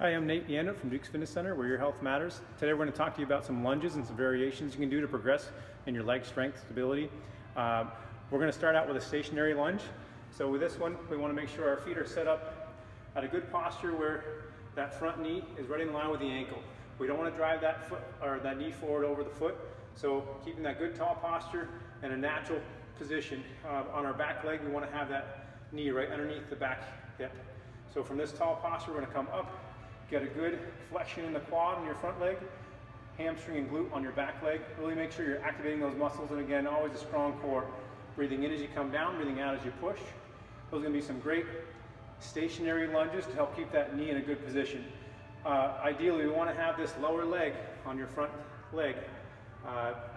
Hi, I'm Nate Yanda from Duke's Fitness Center, where your health matters. Today we're going to talk to you about some lunges and some variations you can do to progress in your leg strength, stability. We're going to start out with a stationary lunge. So with this one, we want to make sure our feet are set up at a good posture where that front knee is right in line with the ankle. We don't want to drive that foot or that knee forward over the foot. So keeping that good tall posture and a natural position. On our back leg, we want to have that knee right underneath the back hip. So from this tall posture, we're going to come up. Get a good flexion in the quad on your front leg, hamstring and glute on your back leg. Really make sure you're activating those muscles, and again, always a strong core. Breathing in as you come down, breathing out as you push. Those are going to be some great stationary lunges to help keep that knee in a good position. Ideally, we want to have this lower leg on your front leg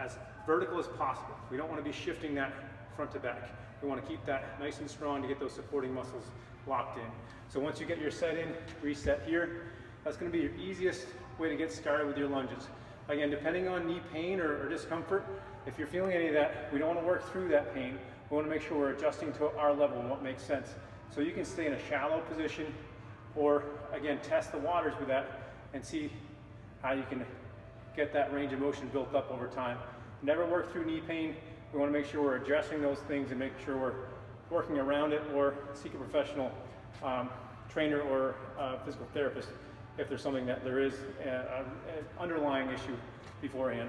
as vertical as possible. We don't want to be shifting that front to back. We want to keep that nice and strong to get those supporting muscles locked in. So once you get your set in, reset here. That's going to be your easiest way to get started with your lunges. Again, depending on knee pain or discomfort, if you're feeling any of that, we don't want to work through that pain. We want to make sure we're adjusting to our level and what makes sense. So you can stay in a shallow position, or again, test the waters with that and see how you can get that range of motion built up over time. Never work through knee pain. We want to make sure we're addressing those things and make sure we're working around it, or seek a professional trainer or physical therapist if there's something that there is an underlying issue beforehand.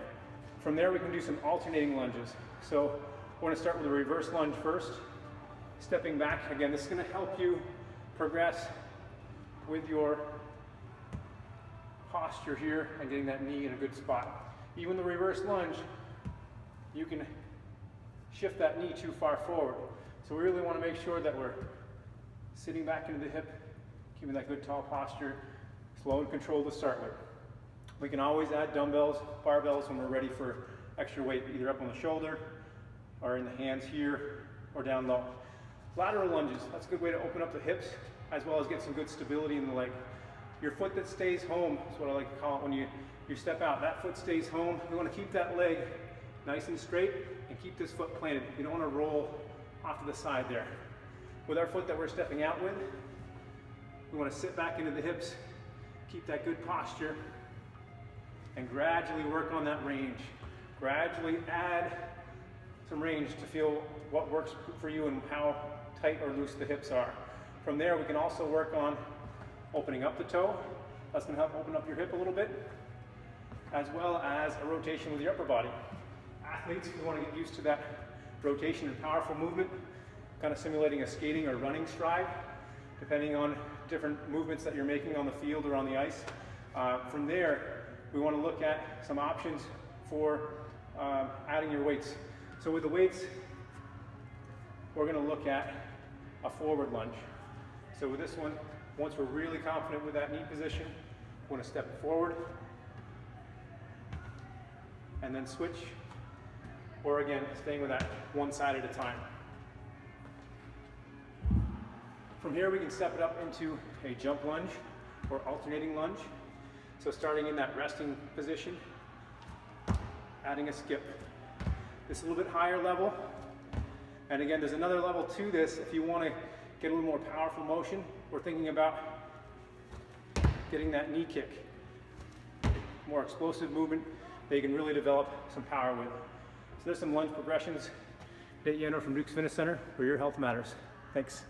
From there, we can do some alternating lunges. So we're going to start with a reverse lunge first. Stepping back, again, this is going to help you progress with your posture here and getting that knee in a good spot. Even the reverse lunge, you can shift that knee too far forward. So we really want to make sure that we're sitting back into the hip, keeping that good tall posture, slow and controlled to start with. We can always add dumbbells, barbells when we're ready for extra weight, either up on the shoulder or in the hands here or down low. Lateral lunges, that's a good way to open up the hips as well as get some good stability in the leg. Your foot that stays home is what I like to call it. When you step out, that foot stays home. We want to keep that leg nice and straight and keep this foot planted. You don't want to roll off to the side there. With our foot that we're stepping out with, we want to sit back into the hips, keep that good posture, and gradually work on that range. Gradually add some range to feel what works for you and how tight or loose the hips are. From there, we can also work on opening up the toe. That's going to help open up your hip a little bit, as well as a rotation with your upper body. Athletes, we want to get used to that rotation and powerful movement, kind of simulating a skating or running stride, depending on different movements that you're making on the field or on the ice. From there, we want to look at some options for adding your weights. So with the weights, we're going to look at a forward lunge. So with this one, once we're really confident with that knee position, we want to step forward and then switch, or again, staying with that one side at a time. From here, we can step it up into a jump lunge or alternating lunge. So starting in that resting position, adding a skip. This is a little bit higher level. And again, there's another level to this. If you want to get a little more powerful motion, we're thinking about getting that knee kick. More explosive movement that you can really develop some power with. So there's some lunge progressions. Nate Yanda from Duke's Fitness Center, where your health matters. Thanks.